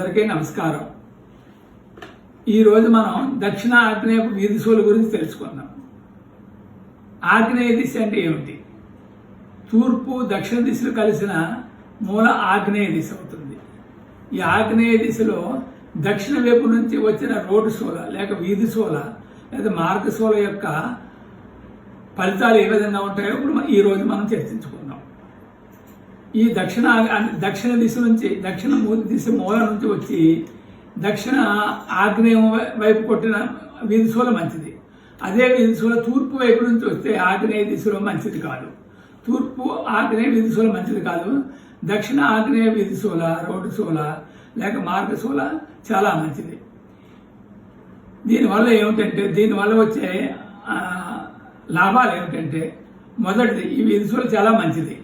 అందరికీ నమస్కారం. ఈరోజు మనం దక్షిణ ఆగ్నేయ వీధి సోల గురించి తెలుసుకుందాం. ఆగ్నేయ దిశ అంటే ఏమిటి? తూర్పు దక్షిణ దిశలు కలిసిన మూల ఆగ్నేయ దిశ అవుతుంది. ఈ ఆగ్నేయ దిశలో దక్షిణ వైపు నుంచి వచ్చిన రోడ్డు సోల లేక వీధి సోల లేదా మార్గసోల యొక్క ఫలితాలు ఏ విధంగా ఉంటాయో ఇప్పుడు ఈరోజు మనం చర్చించుకుందాం. ఈ దక్షిణ దిశ నుంచి దక్షిణ దిశ మూల నుంచి వచ్చి దక్షిణ ఆగ్నేయం వైపు కొట్టిన వీధి సోల మంచిది. అదే వీధి సోల తూర్పు వైపు నుంచి వస్తే ఆగ్నేయ దిశలో మంచిది కాదు. తూర్పు ఆగ్నేయ వీధి సోల మంచిది కాదు. దక్షిణ ఆగ్నేయ వీధి సోల, రోడ్డు సోల లేక మార్గసోల చాలా మంచిది. దీనివల్ల వచ్చే లాభాలు ఏమిటంటే, మొదటిది ఈ వీధి సోల చాలా మంచిది.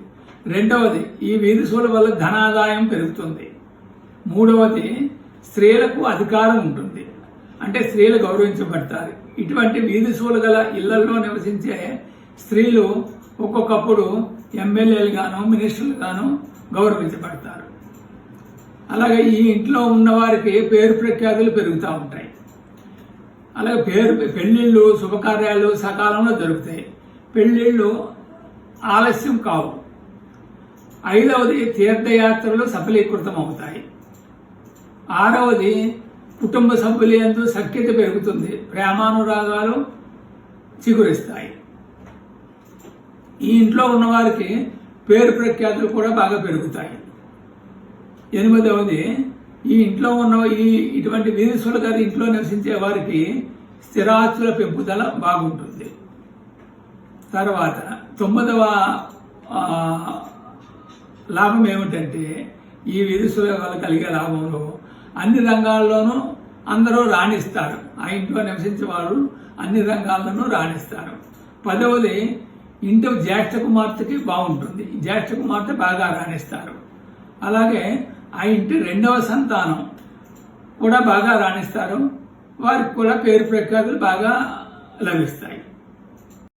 రెండవది ఈ వీధి సోల వల్ల ధనాదాయం పెరుగుతుంది. మూడవది స్త్రీలకు అధికారం ఉంటుంది, అంటే స్త్రీలు గౌరవించబడతారు. ఇటువంటి వీధి సోల గల ఇళ్లలో నివసించే స్త్రీలు ఒక్కొక్కప్పుడు ఎమ్మెల్యేలు గాను మినిస్టర్లు గాను గౌరవించబడతారు. అలాగే ఈ ఇంట్లో ఉన్నవారికి పేరు ప్రఖ్యాతులు పెరుగుతూ ఉంటాయి. అలాగే పెళ్లిళ్ళు శుభకార్యాలు సకాలంలో జరుగుతాయి. పెళ్లిళ్ళు ఆలస్యం కావు. ఐదవది తీర్థయాత్రలు సఫలీకృతం అవుతాయి. ఆరవది కుటుంబ సభ్యులందు సఖ్యత పెరుగుతుంది, ప్రేమానురాగాలు చిగురిస్తాయి. ఈ ఇంట్లో ఉన్నవారికి పేరు ప్రఖ్యాతులు కూడా బాగా పెరుగుతాయి. ఎనిమిదవది ఈ ఇంట్లో ఉన్న ఇటువంటి వీధి సోల గారి ఇంట్లో నివసించే వారికి స్థిరాస్తుల పెంపుదల బాగుంటుంది. తర్వాత 9వ లాభం ఏమిటంటే, ఈ వీధి సోల వల్ల కలిగే లాభంలో అన్ని రంగాల్లోనూ అందరూ రాణిస్తారు. ఆ ఇంట్లో నివసించే వారు అన్ని రంగాల్లోనూ రాణిస్తారు. 10వది ఇంటి జ్యేష్ఠ కుమార్తెకి బాగుంటుంది. జ్యేష్ఠ కుమార్తె బాగా రాణిస్తారు. అలాగే ఆ ఇంటి 2వ సంతానం కూడా బాగా రాణిస్తారు. వారికి కూడా పేరు ప్రఖ్యాతులు బాగా లభిస్తాయి.